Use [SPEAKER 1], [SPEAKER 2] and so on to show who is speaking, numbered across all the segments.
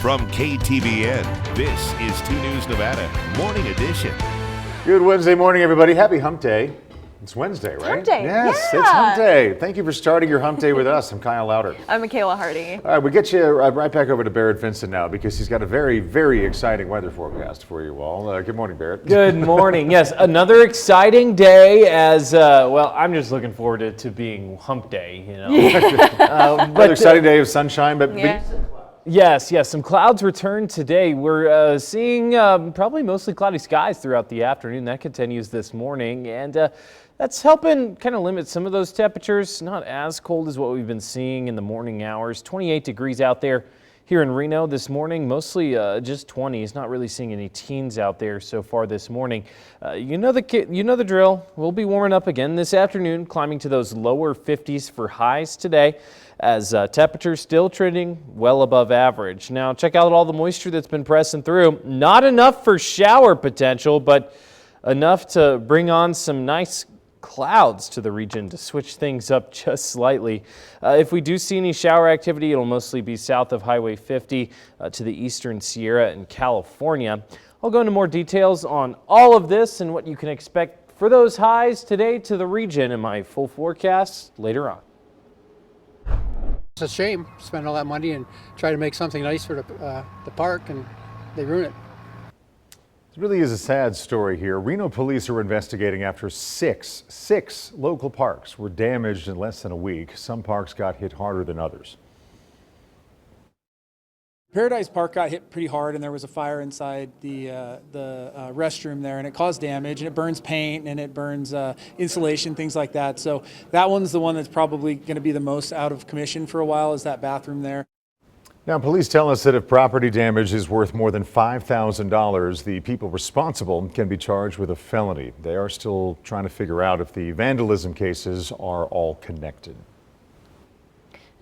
[SPEAKER 1] From KTBN, this is 2 News Nevada, Morning Edition.
[SPEAKER 2] Good Wednesday morning, everybody. Happy Hump Day. It's Wednesday, right?
[SPEAKER 3] Hump Day.
[SPEAKER 2] Yes,
[SPEAKER 3] Yeah.
[SPEAKER 2] It's Hump Day. Thank you for starting your Hump Day with us. I'm Kyle Louder.
[SPEAKER 3] I'm Michaela Hardy.
[SPEAKER 2] All right, we get you right back over to Barrett Vincent now because he's got a very, very exciting weather forecast for you all. Good morning, Barrett.
[SPEAKER 4] Good morning. Yes, another exciting day as, well, I'm just looking forward to being Hump Day, you know.
[SPEAKER 2] Another exciting day of sunshine, but
[SPEAKER 4] Yes, some clouds return today. We're seeing probably mostly cloudy skies throughout the afternoon. That continues this morning, and that's helping kind of limit some of those temperatures. Not as cold as what we've been seeing in the morning hours. 28 degrees out there here in Reno this morning, mostly just 20s. Not really seeing any teens out there so far this morning. You know the drill. We'll be warming up again this afternoon, climbing to those lower 50s for highs today, as temperatures still trending well above average. Now check out all the moisture that's been pressing through. Not enough for shower potential, but enough to bring on some nice clouds to the region to switch things up just slightly. If we do see any shower activity, it'll mostly be south of Highway 50 to the eastern Sierra in California. I'll go into more details on all of this and what you can expect for those highs today to the region in my full forecast later on.
[SPEAKER 5] It's a shame spend all that money and try to make something nice for the park, and they ruin it.
[SPEAKER 2] it really is a sad story here. Reno police are investigating after six local parks were damaged in less than a week. Some parks got hit harder than others.
[SPEAKER 6] Paradise Park got hit pretty hard, and there was a fire inside the restroom there, and it caused damage, and it burns paint and it burns insulation, things like that. So that one's the one that's probably going to be the most out of commission for a while, is that bathroom there.
[SPEAKER 2] Now, police tell us that if property damage is worth more than $5,000, the people responsible can be charged with a felony. They are still trying to figure out if the vandalism cases are all connected.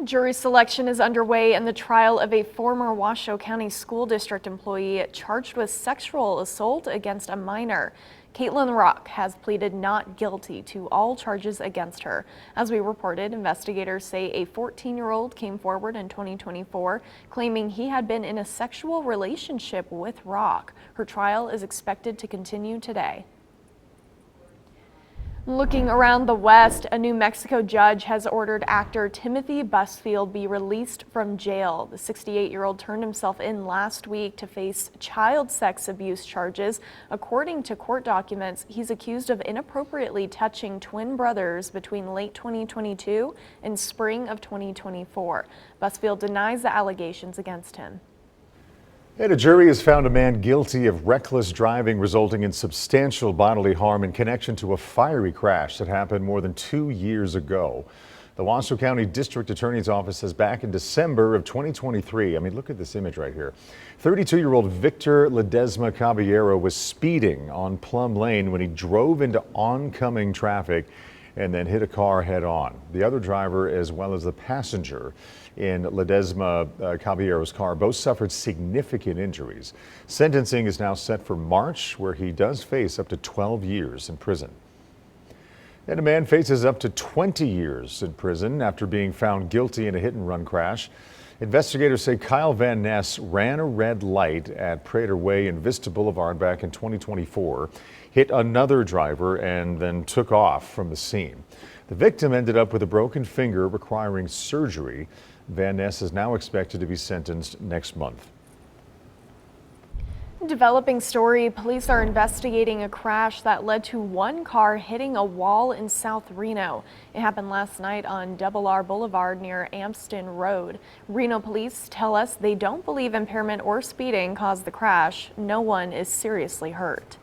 [SPEAKER 3] Jury selection is underway in the trial of a former Washoe County School District employee charged with sexual assault against a minor. Caitlin Rock has pleaded not guilty to all charges against her. As we reported, investigators say a 14-year-old came forward in 2024 claiming he had been in a sexual relationship with Rock. Her trial is expected to continue today. Looking around the West, a New Mexico judge has ordered actor Timothy Busfield be released from jail. The 68-year-old turned himself in last week to face child sex abuse charges. According to court documents, he's accused of inappropriately touching twin brothers between late 2022 and spring of 2024. Busfield denies the allegations against him.
[SPEAKER 2] And a jury has found a man guilty of reckless driving resulting in substantial bodily harm in connection to a fiery crash that happened more than 2 years ago. The Washoe County District Attorney's Office says back in December of 2023, I mean, look at this image right here. 32-year-old Victor Ledesma Caballero was speeding on Plum Lane when he drove into oncoming traffic and then hit a car head on. The other driver, as well as the passenger in Ledesma Caballero's car, both suffered significant injuries. Sentencing is now set for March, where he does face up to 12 years in prison. And a man faces up to 20 years in prison after being found guilty in a hit-and-run crash. Investigators say Kyle Van Ness ran a red light at Prater Way and Vista Boulevard back in 2024, hit another driver, and then took off from the scene. The victim ended up with a broken finger requiring surgery. Van Ness is now expected to be sentenced next month.
[SPEAKER 3] Developing story, police are investigating a crash that led to one car hitting a wall in South Reno. It happened last night on Double R Boulevard near Amston Road. Reno police tell us they don't believe impairment or speeding caused the crash. No one is seriously hurt.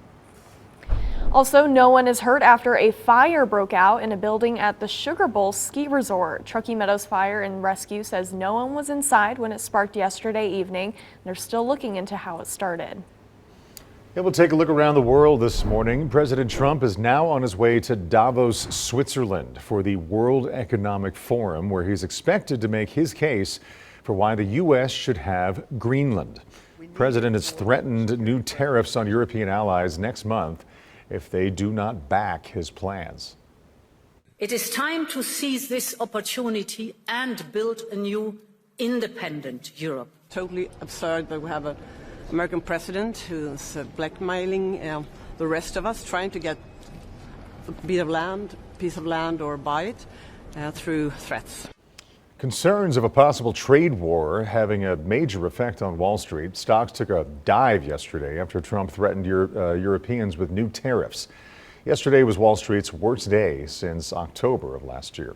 [SPEAKER 3] Also, no one is hurt after a fire broke out in a building at the Sugar Bowl Ski Resort. Truckee Meadows Fire and Rescue says no one was inside when it sparked yesterday evening. They're still looking into how it started.
[SPEAKER 2] And we'll take a look around the world this morning. President Trump is now on his way to Davos, Switzerland for the World Economic Forum, where he's expected to make his case for why the U.S. should have Greenland. The president has threatened new tariffs on European allies next month if they do not back his plans.
[SPEAKER 7] It is time to seize this opportunity and build a new independent Europe.
[SPEAKER 8] Totally absurd that we have an American president who's blackmailing the rest of us, trying to get a piece of land or buy it through threats.
[SPEAKER 2] Concerns of a possible trade war having a major effect on Wall Street. Stocks took a dive yesterday after Trump threatened Europeans with new tariffs. Yesterday was Wall Street's worst day since October of last year.